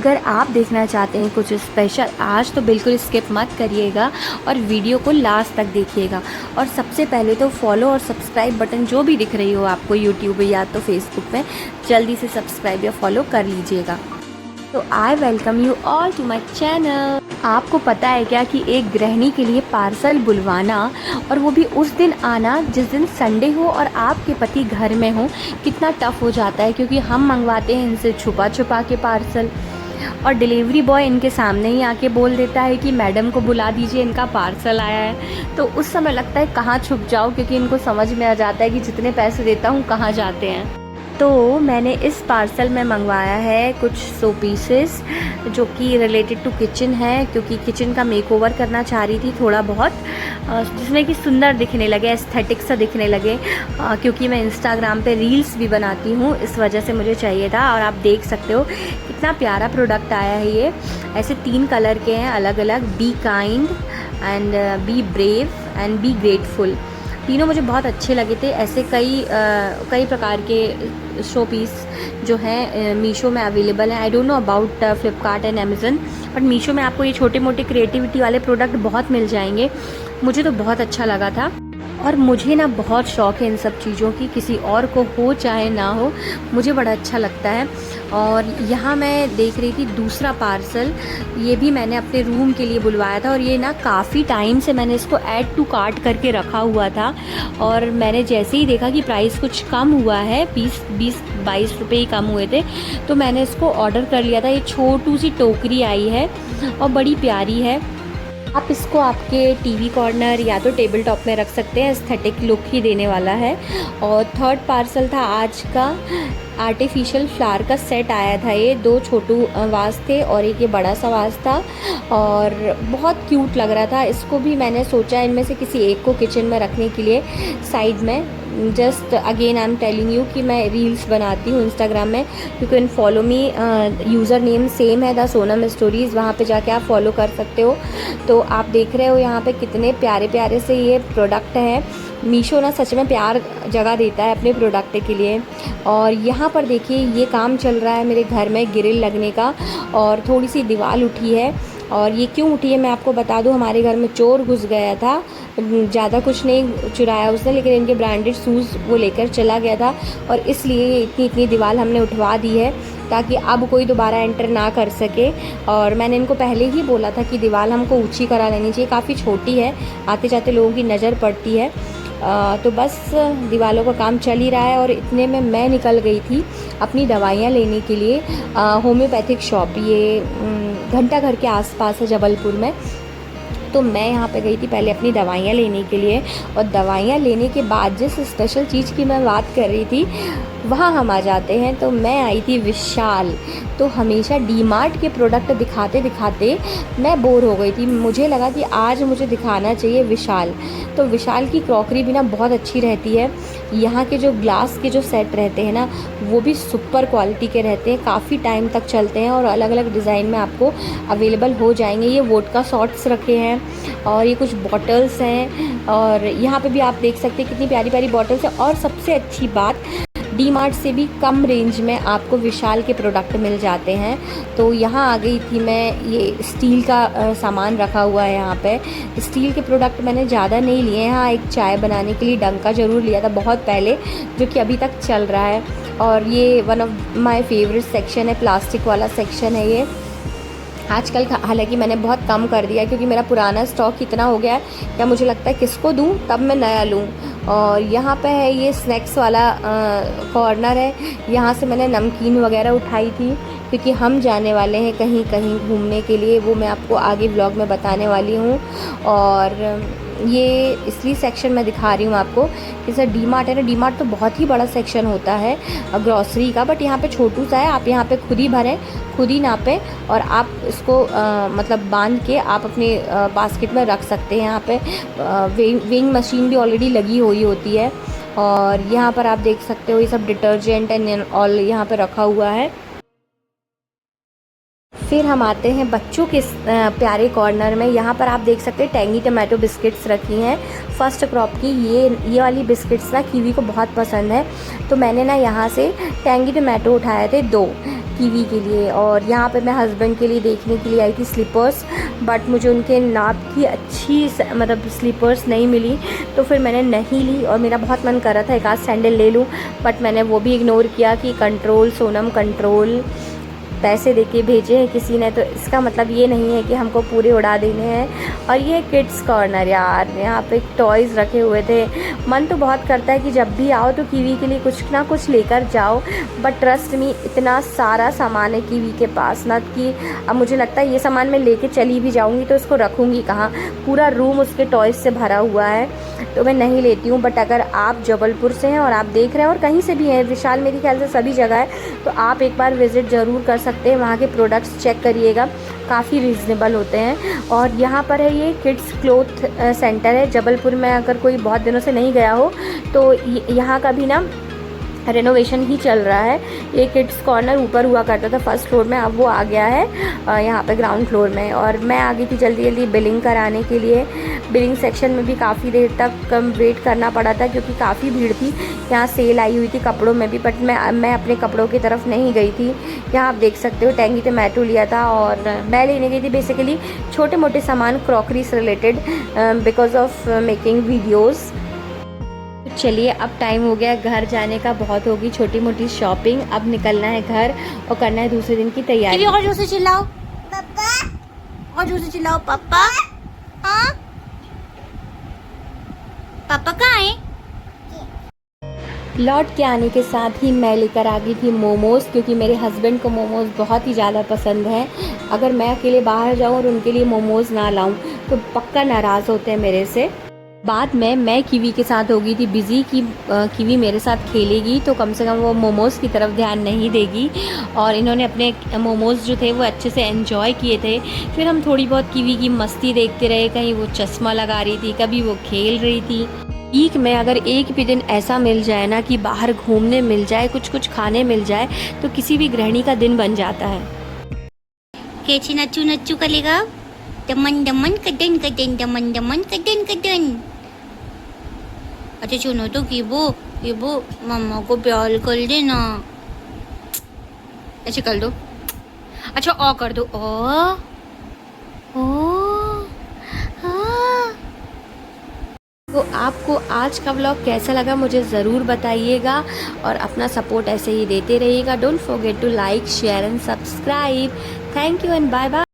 अगर आप देखना चाहते हैं कुछ स्पेशल आज तो बिल्कुल स्किप मत करिएगा और वीडियो को लास्ट तक देखिएगा। और सबसे पहले तो फॉलो और सब्सक्राइब बटन जो भी दिख रही हो आपको यूट्यूब या तो फेसबुक में, जल्दी से सब्सक्राइब या फॉलो कर लीजिएगा। तो I welcome you all to my channel. आपको पता है क्या कि एक गृहिणी के लिए पार्सल बुलवाना और वो भी उस दिन आना जिस दिन संडे हो और आपके पति घर में हो, कितना टफ़ हो जाता है। क्योंकि हम मंगवाते हैं इनसे छुपा छुपा के पार्सल और डिलीवरी बॉय इनके सामने ही आके बोल देता है कि मैडम को बुला दीजिए, इनका पार्सल आया है। तो उस समय लगता है कहाँ छुप जाओ, क्योंकि इनको समझ में आ जाता है कि जितने पैसे देता हूँ कहाँ जाते हैं। तो मैंने इस पार्सल में मंगवाया है कुछ शो पीसेस जो कि रिलेटेड टू किचन है, क्योंकि किचन का मेकओवर करना चाह रही थी थोड़ा बहुत, जिसमें कि सुंदर दिखने लगे, एस्थेटिक सा दिखने लगे। क्योंकि मैं इंस्टाग्राम पे रील्स भी बनाती हूँ, इस वजह से मुझे चाहिए था। और आप देख सकते हो कितना प्यारा प्रोडक्ट आया है ये। ऐसे 3 कलर के हैं अलग अलग, be kind and be brave and be grateful. तीनों मुझे बहुत अच्छे लगे थे। ऐसे कई प्रकार के शो पीस जो हैं मीशो में अवेलेबल हैं। I don't know about Flipkart and Amazon, but Meesho में आपको ये छोटे मोटे क्रिएटिविटी वाले प्रोडक्ट बहुत मिल जाएंगे। मुझे तो बहुत अच्छा लगा था और मुझे ना बहुत शौक़ है इन सब चीज़ों की, किसी और को हो चाहे ना हो, मुझे बड़ा अच्छा लगता है। और यहाँ मैं देख रही थी दूसरा पार्सल, ये भी मैंने अपने रूम के लिए बुलवाया था। और ये ना काफ़ी टाइम से मैंने इसको ऐड टू कार्ट करके रखा हुआ था, और मैंने जैसे ही देखा कि प्राइस कुछ कम हुआ है, 20-22 रुपये ही कम हुए थे, तो मैंने इसको ऑर्डर कर लिया था। ये छोटी सी टोकरी आई है और बड़ी प्यारी है। आप इसको आपके टीवी कॉर्नर या तो टेबल टॉप में रख सकते हैं, एस्थेटिक लुक ही देने वाला है। और थर्ड पार्सल था आज का, आर्टिफिशियल फ्लावर का सेट आया था। ये 2 छोटू वास थे और एक ये बड़ा सा वास था, और बहुत क्यूट लग रहा था। इसको भी मैंने सोचा इनमें से किसी एक को किचन में रखने के लिए साइड में। Just again I am telling you कि मैं रील्स बनाती हूँ इंस्टाग्राम में, you can follow me, user name same है द सोनम स्टोरीज़, वहाँ पे जाके आप फॉलो कर सकते हो। तो आप देख रहे हो यहाँ पे कितने प्यारे प्यारे से ये प्रोडक्ट हैं। मीशो ना सच में प्यार जगह देता है अपने प्रोडक्ट के लिए। और यहाँ पर देखिए ये काम चल रहा है मेरे घर में ग्रिल लगने का, और थोड़ी सी दीवार उठी है। और ये क्यों उठी है मैं आपको बता दूं, हमारे घर में चोर घुस गया था। ज़्यादा कुछ नहीं चुराया उसने, लेकिन इनके ब्रांडेड शूज़ वो लेकर चला गया था, और इसलिए इतनी दीवार हमने उठवा दी है ताकि अब कोई दोबारा एंटर ना कर सके। और मैंने इनको पहले ही बोला था कि दीवार हमको ऊंची करा लेनी चाहिए, काफ़ी छोटी है, आते जाते लोगों की नज़र पड़ती है। तो बस दीवारों का काम चल ही रहा है। और इतने में मैं निकल गई थी अपनी दवाइयाँ लेने के लिए होम्योपैथिक शॉप, ये घंटा घर के आसपास है जबलपुर में। तो मैं यहाँ पे गई थी पहले अपनी दवाइयाँ लेने के लिए, और दवाइयाँ लेने के बाद जिस स्पेशल चीज़ की मैं बात कर रही थी वहाँ हम आ जाते हैं। तो मैं आई थी विशाल। तो हमेशा डी मार्ट के प्रोडक्ट दिखाते दिखाते मैं बोर हो गई थी, मुझे लगा कि आज मुझे दिखाना चाहिए विशाल। तो विशाल की क्रॉकरी भी ना बहुत अच्छी रहती है। यहाँ के जो ग्लास के जो सेट रहते हैं ना, वो भी सुपर क्वालिटी के रहते हैं, काफ़ी टाइम तक चलते हैं और अलग अलग डिज़ाइन में आपको अवेलेबल हो जाएंगे। ये वोडका शॉट्स रखे हैं और ये कुछ बॉटल्स हैं, और यहाँ पे भी आप देख सकते हैं कितनी प्यारी प्यारी बॉटल्स हैं। और सबसे अच्छी बात, डी मार्ट से भी कम रेंज में आपको विशाल के प्रोडक्ट मिल जाते हैं। तो यहाँ आ गई थी मैं, ये स्टील का सामान रखा हुआ है यहाँ पे। स्टील के प्रोडक्ट मैंने ज़्यादा नहीं लिए हैं। हाँ, एक चाय बनाने के लिए डंका ज़रूर लिया था बहुत पहले, जो कि अभी तक चल रहा है। और ये one of my favourite section है, प्लास्टिक वाला सेक्शन है ये। आजकल हालांकि मैंने बहुत कम कर दिया, क्योंकि मेरा पुराना स्टॉक इतना हो गया है, क्या मुझे लगता है किसको दूं तब मैं नया लूं। और यहाँ पे है ये स्नैक्स वाला कॉर्नर है, यहाँ से मैंने नमकीन वगैरह उठाई थी, क्योंकि हम जाने वाले हैं कहीं कहीं घूमने के लिए, वो मैं आपको आगे व्लॉग में बताने वाली हूँ। और ये इसलिए सेक्शन मैं दिखा रही हूँ आपको कि सर डी मार्ट है ना, डी मार्ट तो बहुत ही बड़ा सेक्शन होता है ग्रॉसरी का, बट यहाँ पे छोटू सा है। आप यहाँ पे खुद ही भरें, खुद ही नापें, और आप इसको मतलब बांध के आप अपने बास्केट में रख सकते हैं। यहाँ पे वेइंग मशीन भी ऑलरेडी लगी हुई होती है। और यहाँ पर आप देख सकते हो ये सब डिटर्जेंट एंड ऑल यहाँ पे रखा हुआ है। फिर हम आते हैं बच्चों के प्यारे कॉर्नर में। यहाँ पर आप देख सकते हैं टैंगी टमाटो बिस्किट्स रखी हैं फर्स्ट क्रॉप की। ये वाली बिस्किट्स ना कीवी को बहुत पसंद है, तो मैंने ना यहाँ से टैंगी टमाटो उठाए थे 2। कीवी के लिए। और यहाँ पे मैं हस्बैंड के लिए देखने के लिए आई थी स्लीपर्स, बट मुझे उनके नाप की अच्छी मतलब स्लीपर्स नहीं मिली, तो फिर मैंने नहीं ली। और मेरा बहुत मन कर रहा था एक आध सैंडल ले लूँ, बट मैंने वो भी इग्नोर किया कि कंट्रोल सोनम कंट्रोल, पैसे देके भेजे हैं किसी ने, तो इसका मतलब ये नहीं है कि हमको पूरे उड़ा देने हैं। और ये किड्स कॉर्नर यार, यहाँ पे टॉयज़ रखे हुए थे। मन तो बहुत करता है कि जब भी आओ तो कीवी के लिए कुछ ना कुछ लेकर जाओ, बट ट्रस्ट मी इतना सारा सामान है कीवी के पास ना कि अब मुझे लगता है ये सामान मैं लेके चली भी जाऊँगी तो इसको रखूँगी कहाँ, पूरा रूम उसके टॉयज़ से भरा हुआ है, तो मैं नहीं लेती हूँ। बट अगर आप जबलपुर से हैं और आप देख रहे हैं और कहीं से भी हैं, विशाल मेरे ख्याल से सभी जगह है, तो आप एक बार विज़िट ज़रूर कर सकते हैं। वहाँ के प्रोडक्ट्स चेक करिएगा, काफ़ी रीज़नेबल होते हैं। और यहाँ पर है ये किड्स क्लोथ सेंटर है जबलपुर में। अगर कोई बहुत दिनों से नहीं गया हो तो यहाँ का भी ना रेनोवेशन ही चल रहा है। ये किड्स कॉर्नर ऊपर हुआ करता था फर्स्ट फ्लोर में, अब वो आ गया है यहाँ पे ग्राउंड फ्लोर में। और मैं आ गई थी जल्दी जल्दी बिलिंग कराने के लिए। बिलिंग सेक्शन में भी काफ़ी देर तक वेट करना पड़ा था क्योंकि काफ़ी भीड़ थी। यहाँ सेल आई हुई थी कपड़ों में भी, बट मैं अपने कपड़ों की तरफ नहीं गई थी। यहाँ आप देख सकते हो टेंगी टोमेटो लिया था, और मैं लेने गई थी बेसिकली छोटे मोटे सामान क्रॉकरी से related, because of making videos. चलिए अब टाइम हो गया घर जाने का, बहुत होगी छोटी मोटी शॉपिंग, अब निकलना है घर और करना है दूसरे दिन की तैयारी। और जोर से चिल्लाओ पापा, और जोर से चिल्लाओ पापा। हाँ पापा कहाँ है? लौट के आने के साथ ही मैं लेकर आ गई थी मोमोज़, क्योंकि मेरे हस्बैंड को मोमोज़ बहुत ही ज़्यादा पसंद है। अगर मैं अकेले बाहर जाऊँ और उनके लिए मोमोज़ ना लाऊँ तो पक्का नाराज़ होते हैं मेरे से। बाद में मैं कीवी के साथ हो गई थी बिज़ी कि कीवी मेरे साथ खेलेगी तो कम से कम वो मोमोज़ की तरफ ध्यान नहीं देगी, और इन्होंने अपने मोमोज़ जो थे वो अच्छे से एंजॉय किए थे। फिर हम थोड़ी बहुत कीवी की मस्ती देखते रहे, कहीं वो चश्मा लगा रही थी, कभी वो खेल रही थी। वीक में अगर एक भी दिन ऐसा मिल जाए ना कि बाहर घूमने मिल जाए, कुछ कुछ खाने मिल जाए, तो किसी भी गृहिणी का दिन बन जाता है। कैसे नच्चू नच्चू करेगा, दमन दमन कदन कदन, दमन दमन कदन कदन। अच्छा सुनो तो कि वो मम्मा को प्यार कर देना, ऐसे कर दो। अच्छा ओ कर दो, ओ तो आपको आज का व्लॉग कैसा लगा मुझे ज़रूर बताइएगा, और अपना सपोर्ट ऐसे ही देते रहिएगा। Don't forget to like share and subscribe. Thank you and bye bye.